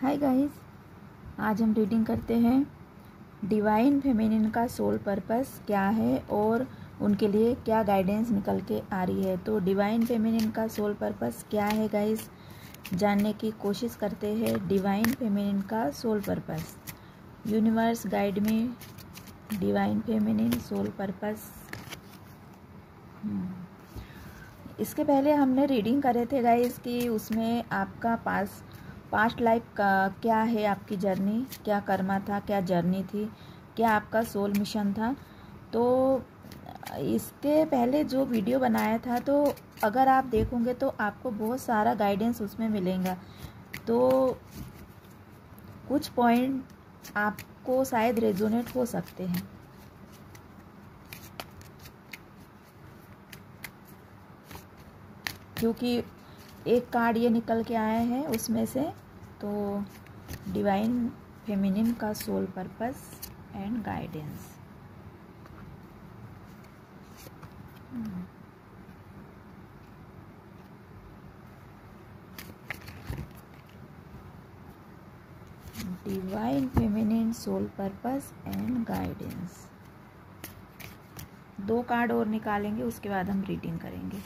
Hi guys, आज हम reading करते हैं डिवाइन फेमिनिन का सोल पर्पस क्या है और उनके लिए क्या गाइडेंस निकल के आ रही है। तो डिवाइन फेमिनिन का सोल पर्पस क्या है गाइस, जानने की कोशिश करते हैं। डिवाइन फेमिनिन का सोल पर्पस, यूनिवर्स गाइड में डिवाइन फेमिनिन सोल पर्पस। इसके पहले हमने रीडिंग करे थे गाइस कि उसमें आपका पास्ट लाइफ का क्या है, आपकी जर्नी क्या कर्मा था, क्या जर्नी थी, क्या आपका सोल मिशन था। तो इसके पहले जो वीडियो बनाया था, तो अगर आप देखोगे तो आपको बहुत सारा गाइडेंस उसमें मिलेगा। तो कुछ पॉइंट आपको शायद रेजोनेट हो सकते हैं। क्योंकि एक कार्ड ये निकल के आए हैं उसमें से। तो डिवाइन फेमिनिन का soul purpose and guidance. Divine feminine soul purpose and guidance. 2 card और निकालेंगे, उसके बाद हम रीडिंग करेंगे।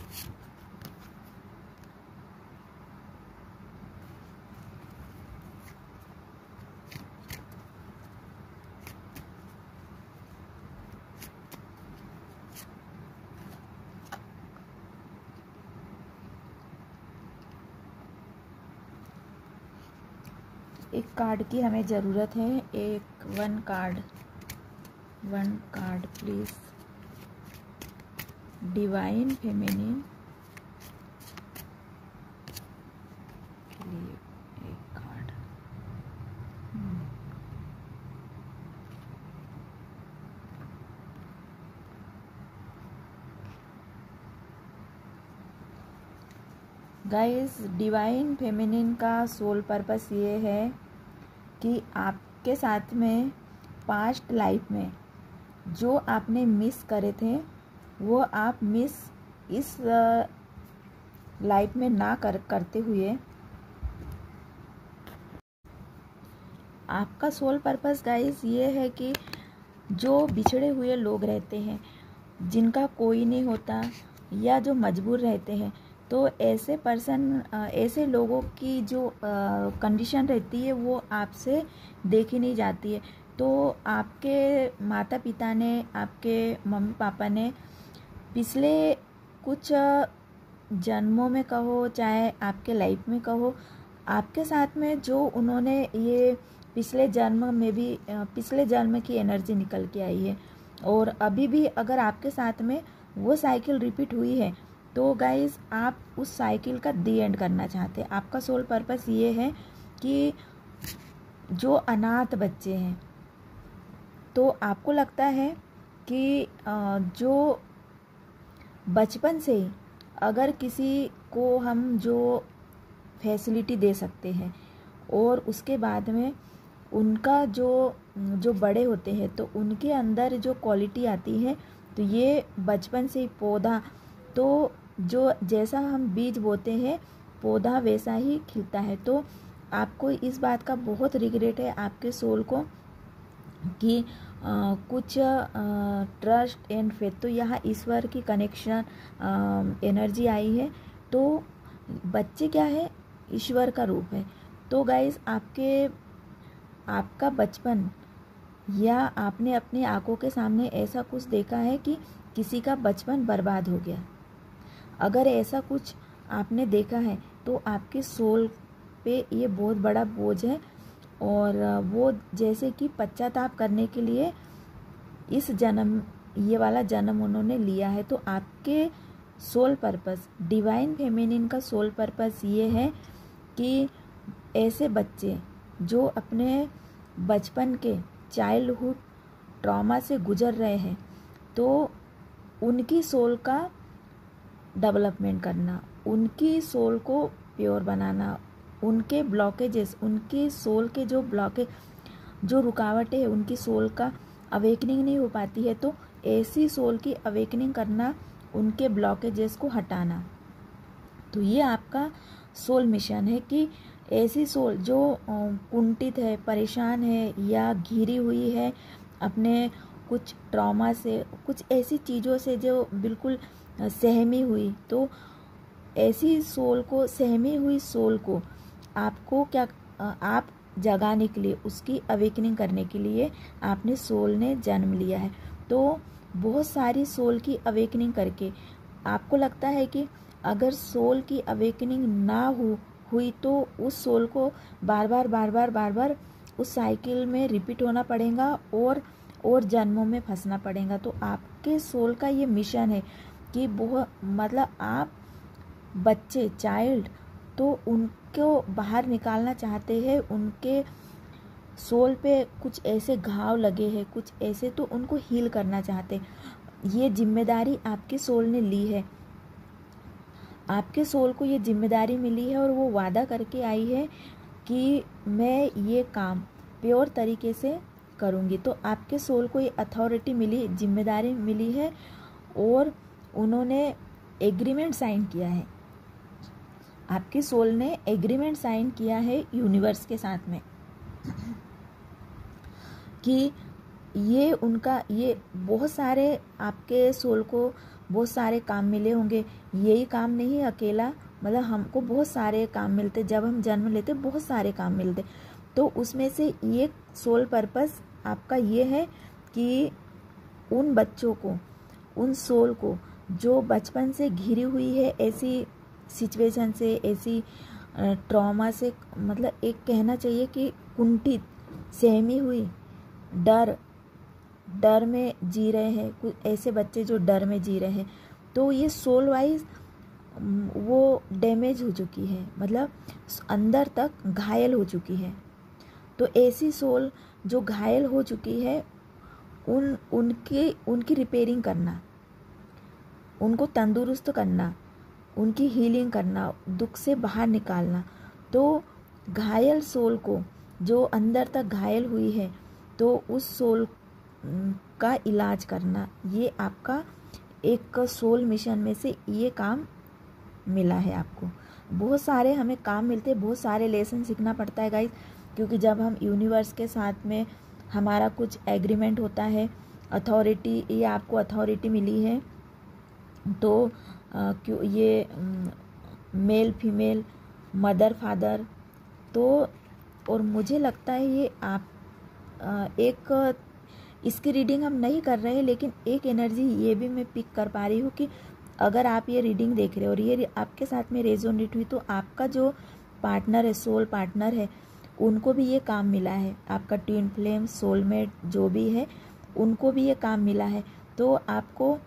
एक कार्ड की हमें ज़रूरत है। One card please. Divine feminine के लिए एक कार्ड। गाइस, डिवाइन फेमिनिन का सोल पर्पस ये है कि आपके साथ में पास्ट लाइफ में जो आपने मिस करे थे वो आप मिस इस लाइफ में ना करते हुए आपका सोल पर्पस गाइस ये है कि जो बिछड़े हुए लोग रहते हैं, जिनका कोई नहीं होता या जो मजबूर रहते हैं, तो ऐसे लोगों की जो कंडीशन रहती है वो आपसे देखी नहीं जाती है। तो आपके माता पिता ने, आपके मम्मी पापा ने पिछले कुछ जन्मों में कहो, चाहे आपके लाइफ में कहो, आपके साथ में जो उन्होंने ये पिछले जन्म की एनर्जी निकल के आई है। और अभी भी अगर आपके साथ में वो साइकिल रिपीट हुई है तो गाइस आप उस साइकिल का दी एंड करना चाहते हैं। आपका सोल पर्पस ये है कि जो अनाथ बच्चे हैं, तो आपको लगता है कि जो बचपन से ही अगर किसी को हम जो फैसिलिटी दे सकते हैं और उसके बाद में उनका जो बड़े होते हैं तो उनके अंदर जो क्वालिटी आती है, तो ये बचपन से ही पौधा, तो जो जैसा हम बीज बोते हैं पौधा वैसा ही खिलता है। तो आपको इस बात का बहुत रिग्रेट है आपके सोल को कि कुछ ट्रस्ट एंड फेथ, तो यहाँ ईश्वर की कनेक्शन एनर्जी आई है। तो बच्चे क्या है, ईश्वर का रूप है। तो गाइस आपका बचपन, या आपने अपनी आंखों के सामने ऐसा कुछ देखा है कि किसी का बचपन बर्बाद हो गया। अगर ऐसा कुछ आपने देखा है तो आपके सोल पे ये बहुत बड़ा बोझ है, और वो जैसे कि पश्चाताप करने के लिए ये वाला जन्म उन्होंने लिया है। तो आपके सोल पर्पस, डिवाइन फेमिनिन का सोल पर्पस ये है कि ऐसे बच्चे जो अपने बचपन के चाइल्डहुड ट्रॉमा से गुजर रहे हैं, तो उनकी सोल का डेवलपमेंट करना, उनकी सोल को प्योर बनाना, उनके ब्लॉकेजेस, उनकी सोल के जो ब्लॉकेज, जो रुकावटें हैं, उनकी सोल का अवेकनिंग नहीं हो पाती है, तो ऐसी सोल की अवेकनिंग करना, उनके ब्लॉकेजेस को हटाना। तो ये आपका सोल मिशन है कि ऐसी सोल जो कुंठित है, परेशान है या घिरी हुई है अपने कुछ ट्रॉमा से, कुछ ऐसी चीज़ों से जो बिल्कुल सहमी हुई, तो ऐसी सोल को, सहमी हुई सोल को आपको क्या, आप जगाने के लिए, उसकी अवेकनिंग करने के लिए आपने सोल ने जन्म लिया है। तो बहुत सारी सोल की अवेकनिंग करके आपको लगता है कि अगर सोल की अवेकनिंग ना हुई तो उस सोल को बार बार उस साइकिल में रिपीट होना पड़ेगा और जन्मों में फंसना पड़ेगा। तो आपके सोल का ये मिशन है कि बहुत मतलब आप बच्चे, चाइल्ड, तो उनको बाहर निकालना चाहते हैं, उनके सोल पे कुछ ऐसे घाव लगे हैं, कुछ ऐसे, तो उनको हील करना चाहते हैं। ये जिम्मेदारी आपके सोल ने ली है, आपके सोल को ये जिम्मेदारी मिली है और वो वादा करके आई है कि मैं ये काम प्योर तरीके से करूँगी। तो आपके सोल को ये अथॉरिटी मिली, जिम्मेदारी मिली है और उन्होंने एग्रीमेंट साइन किया है। आपके सोल ने एग्रीमेंट साइन किया है यूनिवर्स के साथ में कि ये उनका, ये बहुत सारे आपके सोल को बहुत सारे काम मिले होंगे। यही काम नहीं अकेला, मतलब हमको बहुत सारे काम मिलते, जब हम जन्म लेते बहुत सारे काम मिलते। तो उसमें से एक सोल पर्पस आपका ये है कि उन बच्चों को, उन सोल को जो बचपन से घिरी हुई है ऐसी सिचुएशन से, ऐसी ट्रॉमा से, मतलब एक कहना चाहिए कि कुंठित, सहमी हुई, डर में जी रहे हैं, कुछ ऐसे बच्चे जो डर में जी रहे हैं, तो ये सोल वाइज वो डैमेज हो चुकी है, मतलब अंदर तक घायल हो चुकी है। तो ऐसी सोल जो घायल हो चुकी है, उनकी रिपेयरिंग करना, उनको तंदुरुस्त करना, उनकी हीलिंग करना, दुख से बाहर निकालना। तो घायल सोल को, जो अंदर तक घायल हुई है, तो उस सोल का इलाज करना, ये आपका एक सोल मिशन में से ये काम मिला है आपको। बहुत सारे हमें काम मिलते हैं, बहुत सारे लेसन सीखना पड़ता है गाइस, क्योंकि जब हम यूनिवर्स के साथ में हमारा कुछ एग्रीमेंट होता है, अथॉरिटी, ये आपको अथॉरिटी मिली है, तो क्यों ये मेल फीमेल, मदर फादर, तो और मुझे लगता है ये आप एक, इसकी रीडिंग हम नहीं कर रहे हैं, लेकिन एक एनर्जी ये भी मैं पिक कर पा रही हूँ कि अगर आप ये रीडिंग देख रहे हो और ये आपके साथ में रेजोनेट हुई, तो आपका जो पार्टनर है, सोल पार्टनर है, उनको भी ये काम मिला है। आपका ट्विन फ्लेम, सोलमेट जो भी है, उनको भी ये काम मिला है। तो आपको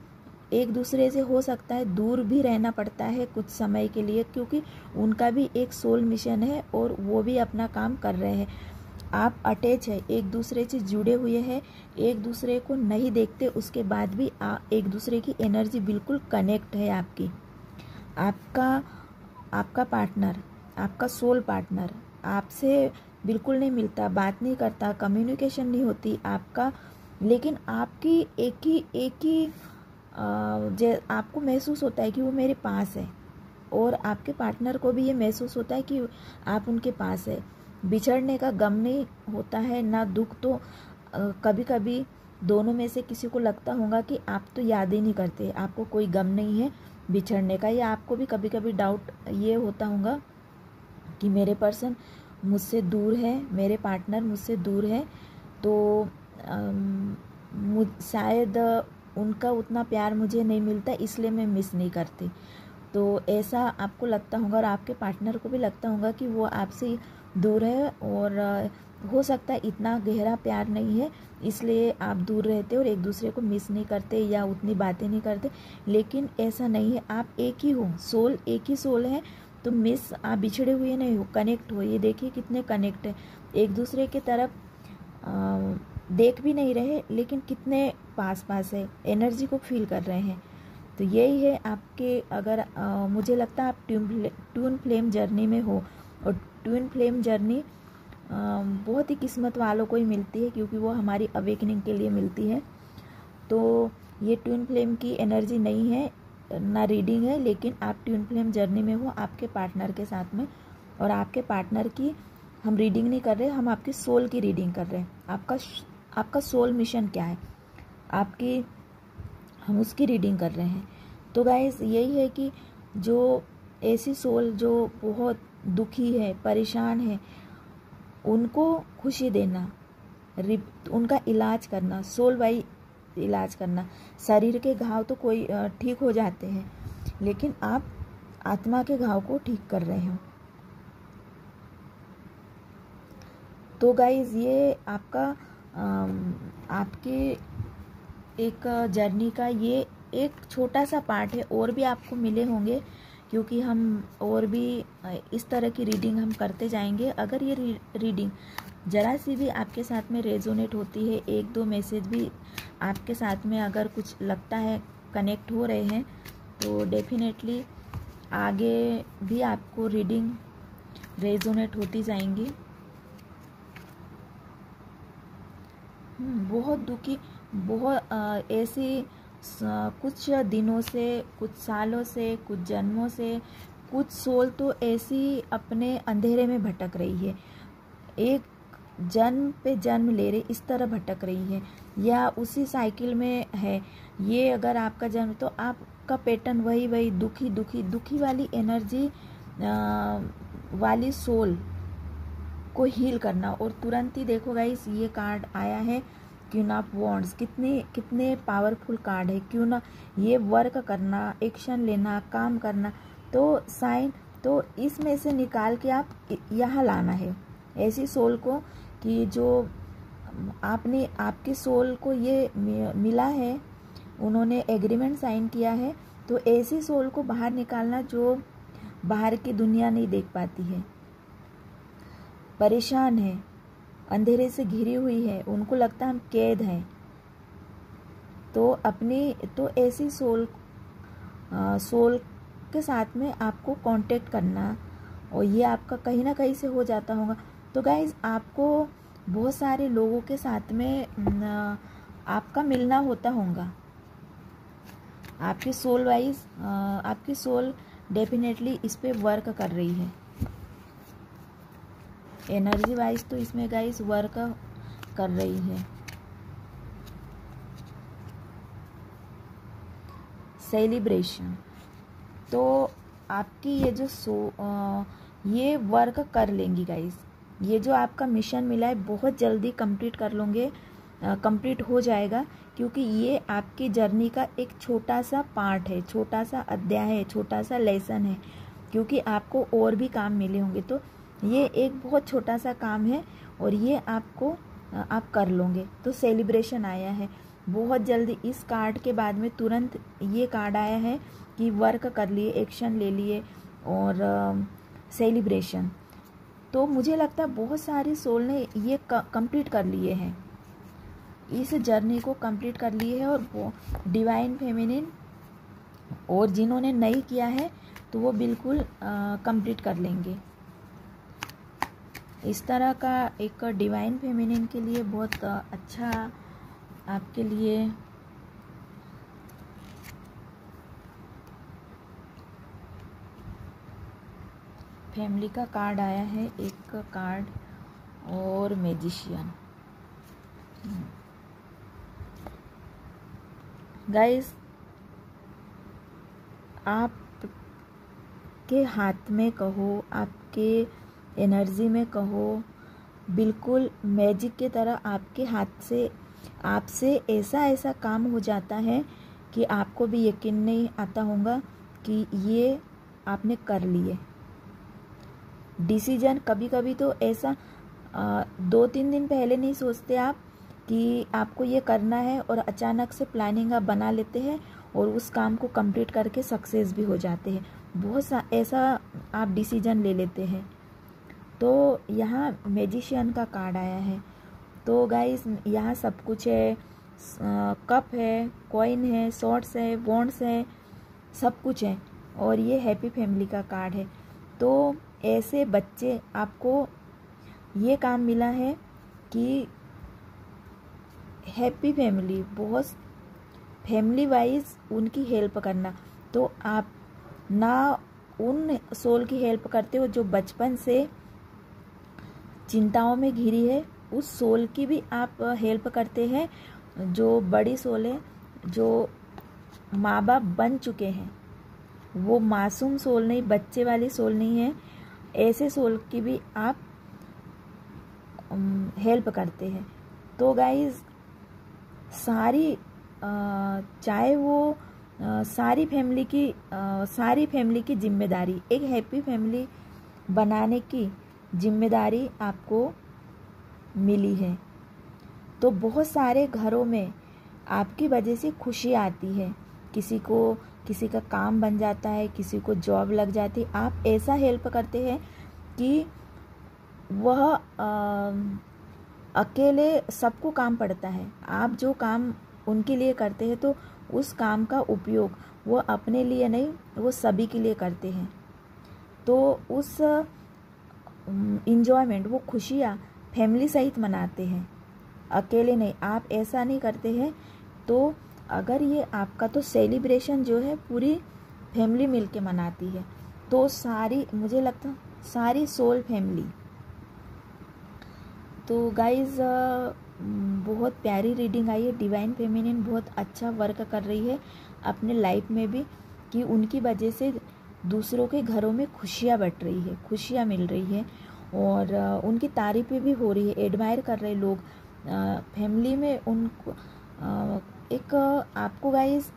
एक दूसरे से हो सकता है दूर भी रहना पड़ता है कुछ समय के लिए, क्योंकि उनका भी एक सोल मिशन है और वो भी अपना काम कर रहे हैं। आप अटैच है, एक दूसरे से जुड़े हुए हैं, एक दूसरे को नहीं देखते, उसके बाद भी एक दूसरे की एनर्जी बिल्कुल कनेक्ट है आपकी। आपका पार्टनर, आपका सोल पार्टनर आपसे बिल्कुल नहीं मिलता, बात नहीं करता, कम्युनिकेशन नहीं होती आपका, लेकिन आपकी एक ही आपको महसूस होता है कि वो मेरे पास है, और आपके पार्टनर को भी ये महसूस होता है कि आप उनके पास है। बिछड़ने का गम नहीं होता है ना दुख। तो कभी कभी दोनों में से किसी को लगता होगा कि आप तो याद ही नहीं करते, आपको कोई गम नहीं है बिछड़ने का, या आपको भी कभी कभी डाउट ये होता होगा कि मेरे पर्सन मुझसे दूर है, मेरे पार्टनर मुझसे दूर है, तो शायद उनका उतना प्यार मुझे नहीं मिलता, इसलिए मैं मिस नहीं करती। तो ऐसा आपको लगता होगा और आपके पार्टनर को भी लगता होगा कि वो आपसे दूर है, और हो सकता है इतना गहरा प्यार नहीं है, इसलिए आप दूर रहते और एक दूसरे को मिस नहीं करते या उतनी बातें नहीं करते। लेकिन ऐसा नहीं है, आप एक ही हो, सोल एक ही सोल है, तो मिस, आप बिछड़े हुए नहीं हो, कनेक्ट हो। ये देखिए कितने कनेक्ट है, एक दूसरे की तरफ देख भी नहीं रहे, लेकिन कितने पास पास है, एनर्जी को फील कर रहे हैं। तो यही है आपके, अगर मुझे लगता है आप ट्विन फ्लेम जर्नी में हो, और ट्विन फ्लेम जर्नी बहुत ही किस्मत वालों को ही मिलती है, क्योंकि वो हमारी अवेकनिंग के लिए मिलती है। तो ये ट्विन फ्लेम की एनर्जी नहीं है ना रीडिंग है, लेकिन आप ट्विन फ्लेम जर्नी में हो आपके पार्टनर के साथ में, और आपके पार्टनर की हम रीडिंग नहीं कर रहे, हम आपकी सोल की रीडिंग कर रहे हैं। आपका सोल मिशन क्या है आपकी, हम उसकी रीडिंग कर रहे हैं। तो गाइस यही है कि जो ऐसी सोल जो बहुत दुखी है, परेशान है, उनको खुशी देना, उनका इलाज करना, सोल वाई इलाज करना। शरीर के घाव तो कोई ठीक हो जाते हैं, लेकिन आप आत्मा के घाव को ठीक कर रहे हो। तो गाइज ये आपका आपके एक जर्नी का ये एक छोटा सा पार्ट है, और भी आपको मिले होंगे, क्योंकि हम और भी इस तरह की रीडिंग हम करते जाएंगे। अगर ये रीडिंग ज़रा सी भी आपके साथ में रेजोनेट होती है, एक दो मैसेज भी आपके साथ में अगर कुछ लगता है कनेक्ट हो रहे हैं, तो डेफिनेटली आगे भी आपको रीडिंग रेजोनेट होती जाएंगी। बहुत दुखी, बहुत ऐसी कुछ दिनों से, कुछ सालों से, कुछ जन्मों से कुछ सोल तो ऐसी अपने अंधेरे में भटक रही है, एक जन्म पे जन्म ले रही, इस तरह भटक रही है, या उसी साइकिल में है। ये अगर आपका जन्म, तो आपका पैटर्न वही दुखी वाली एनर्जी वाली सोल को हील करना। और तुरंत ही देखो गाइस, ये कार्ड आया है क्वीन ऑफ वॉन्ड्स। कितने पावरफुल कार्ड है। क्यों ना ये वर्क करना, एक्शन लेना, काम करना, तो साइन, तो इसमें से निकाल के आप यहाँ लाना है ऐसी सोल को, कि जो आपने, आपके सोल को ये मिला है, उन्होंने एग्रीमेंट साइन किया है, तो ऐसी सोल को बाहर निकालना जो बाहर की दुनिया नहीं देख पाती है, परेशान है, अंधेरे से घिरी हुई है, उनको लगता है हम कैद हैं। तो ऐसी सोल के साथ में आपको कांटेक्ट करना, और ये आपका कहीं ना कहीं से हो जाता होगा। तो गाइज आपको बहुत सारे लोगों के साथ में आपका मिलना होता होगा। आपकी सोल वाइज, आपकी सोल डेफिनेटली इस पे वर्क कर रही है। एनर्जी वाइज तो इसमें गाइस वर्क कर रही है। सेलिब्रेशन, तो आपकी ये जो ये वर्क कर लेंगी गाइस। ये जो आपका मिशन मिला है बहुत जल्दी कंप्लीट कर लोगे, कंप्लीट हो जाएगा, क्योंकि ये आपकी जर्नी का एक छोटा सा पार्ट है, छोटा सा अध्याय है, छोटा सा लेसन है, क्योंकि आपको और भी काम मिले होंगे। तो ये एक बहुत छोटा सा काम है, और ये आपको आप कर लोगे। तो सेलिब्रेशन आया है बहुत जल्दी। इस कार्ड के बाद में तुरंत ये कार्ड आया है कि वर्क कर लिए, एक्शन ले लिए, और सेलिब्रेशन। तो मुझे लगता है बहुत सारी सोल ने ये कंप्लीट कर लिए हैं, इस जर्नी को कंप्लीट कर लिए है, और वो डिवाइन फेमिनिन, और जिन्होंने नहीं किया है तो वो बिल्कुल कंप्लीट कर लेंगे। इस तरह का एक डिवाइन फेमिनिन के लिए बहुत अच्छा आपके लिए फैमिली का कार्ड आया है, एक कार्ड, और मैजिशियन। गाइस आपके हाथ में कहो, आपके एनर्जी में कहो, बिल्कुल मैजिक की तरह आपके हाथ से आपसे ऐसा काम हो जाता है कि आपको भी यकीन नहीं आता होगा कि ये आपने कर लिए। डिसीजन कभी कभी तो ऐसा 2-3 दिन पहले नहीं सोचते आप कि आपको ये करना है, और अचानक से प्लानिंग आप बना लेते हैं और उस काम को कंप्लीट करके सक्सेस भी हो जाते हैं। बहुत ऐसा आप डिसीजन ले लेते हैं। तो यहाँ मैजिशियन का कार्ड आया है। तो गाइस यहाँ सब कुछ है, कप है, कॉइन है, शॉर्ट्स है, वॉन्ड्स है, सब कुछ है, और ये हैप्पी फैमिली का कार्ड है। तो ऐसे बच्चे, आपको ये काम मिला है कि हैप्पी फैमिली, बहुत फैमिली वाइज उनकी हेल्प करना। तो आप ना उन सोल की हेल्प करते हो जो बचपन से चिंताओं में घिरी है। उस सोल की भी आप हेल्प करते हैं जो बड़ी सोल है, जो माँ बाप बन चुके हैं। वो मासूम सोल नहीं, बच्चे वाली सोल नहीं है। ऐसे सोल की भी आप हेल्प करते हैं। तो गाइज सारी चाहे वो सारी फैमिली की जिम्मेदारी, एक हैप्पी फैमिली बनाने की जिम्मेदारी आपको मिली है। तो बहुत सारे घरों में आपकी वजह से खुशी आती है। किसी का काम बन जाता है, किसी को जॉब लग जाती है। आप ऐसा हेल्प करते हैं कि वह अकेले सबको काम पड़ता है। आप जो काम उनके लिए करते हैं तो उस काम का उपयोग वो अपने लिए नहीं, वो सभी के लिए करते हैं। तो उस इंजॉयमेंट, वो खुशियाँ फैमिली सहित मनाते हैं, अकेले नहीं। आप ऐसा नहीं करते हैं। तो अगर ये आपका तो सेलिब्रेशन जो है पूरी फैमिली मिलके मनाती है। तो मुझे लगता सारी सोल फैमिली। तो गाइज़ बहुत प्यारी रीडिंग आई है। डिवाइन फेमिनिन बहुत अच्छा वर्क कर रही है अपने लाइफ में भी, कि उनकी वजह से दूसरों के घरों में खुशियाँ बट रही है, खुशियाँ मिल रही है। और उनकी तारीफ़ें भी हो रही है, एडमायर कर रहे लोग फैमिली में उनको। एक आपको गाइज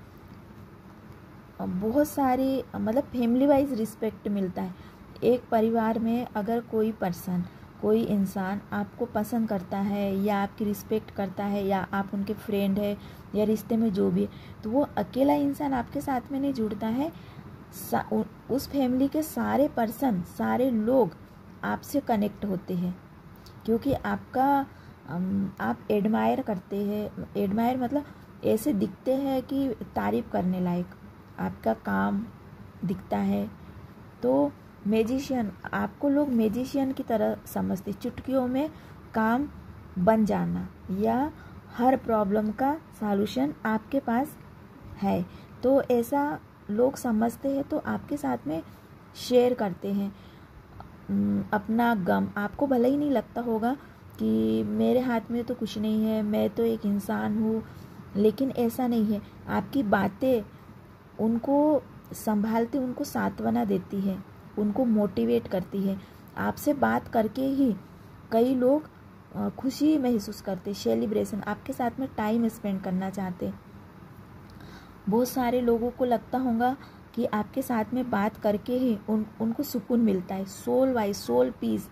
बहुत सारी मतलब फैमिली वाइज रिस्पेक्ट मिलता है। एक परिवार में अगर कोई इंसान आपको पसंद करता है या आपकी रिस्पेक्ट करता है या आप उनके फ्रेंड है या रिश्ते में जो भी है, तो वो अकेला इंसान आपके साथ में नहीं जुड़ता है। उस फैमिली के सारे लोग आपसे कनेक्ट होते हैं, क्योंकि आप एडमायर करते हैं। एडमायर मतलब ऐसे दिखते हैं कि तारीफ़ करने लायक आपका काम दिखता है। तो मैजिशियन, आपको लोग मैजिशियन की तरह समझते, चुटकियों में काम बन जाना या हर प्रॉब्लम का सॉल्यूशन आपके पास है। तो ऐसा लोग समझते हैं, तो आपके साथ में शेयर करते हैं अपना गम। आपको भले ही नहीं लगता होगा कि मेरे हाथ में तो कुछ नहीं है, मैं तो एक इंसान हूँ, लेकिन ऐसा नहीं है। आपकी बातें उनको संभालती, उनको सांत्वना देती है, उनको मोटिवेट करती है। आपसे बात करके ही कई लोग खुशी महसूस करते, सेलिब्रेशन, आपके साथ में टाइम स्पेंड करना चाहते। बहुत सारे लोगों को लगता होगा कि आपके साथ में बात करके ही उनको सुकून मिलता है, सोल वाइज, सोल पीस।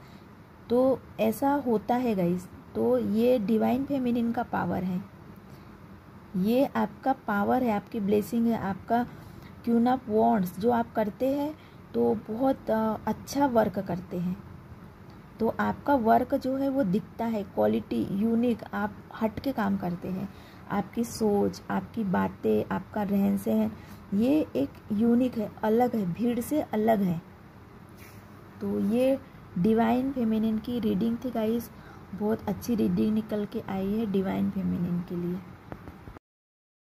तो ऐसा होता है गाइस। तो ये डिवाइन फेमिनिन का पावर है, ये आपका पावर है, आपकी ब्लेसिंग है, आपका क्यून ऑफ वॉन्ड्स जो आप करते हैं तो बहुत अच्छा वर्क करते हैं। तो आपका वर्क जो है वो दिखता है, क्वालिटी यूनिक, आप हट के काम करते हैं। आपकी सोच, आपकी बातें, आपका रहन सहन, ये एक यूनिक है, अलग है, भीड़ से अलग है। तो ये डिवाइन फेमिनिन की रीडिंग थी गाइस। बहुत अच्छी रीडिंग निकल के आई है डिवाइन फेमिनिन के लिए।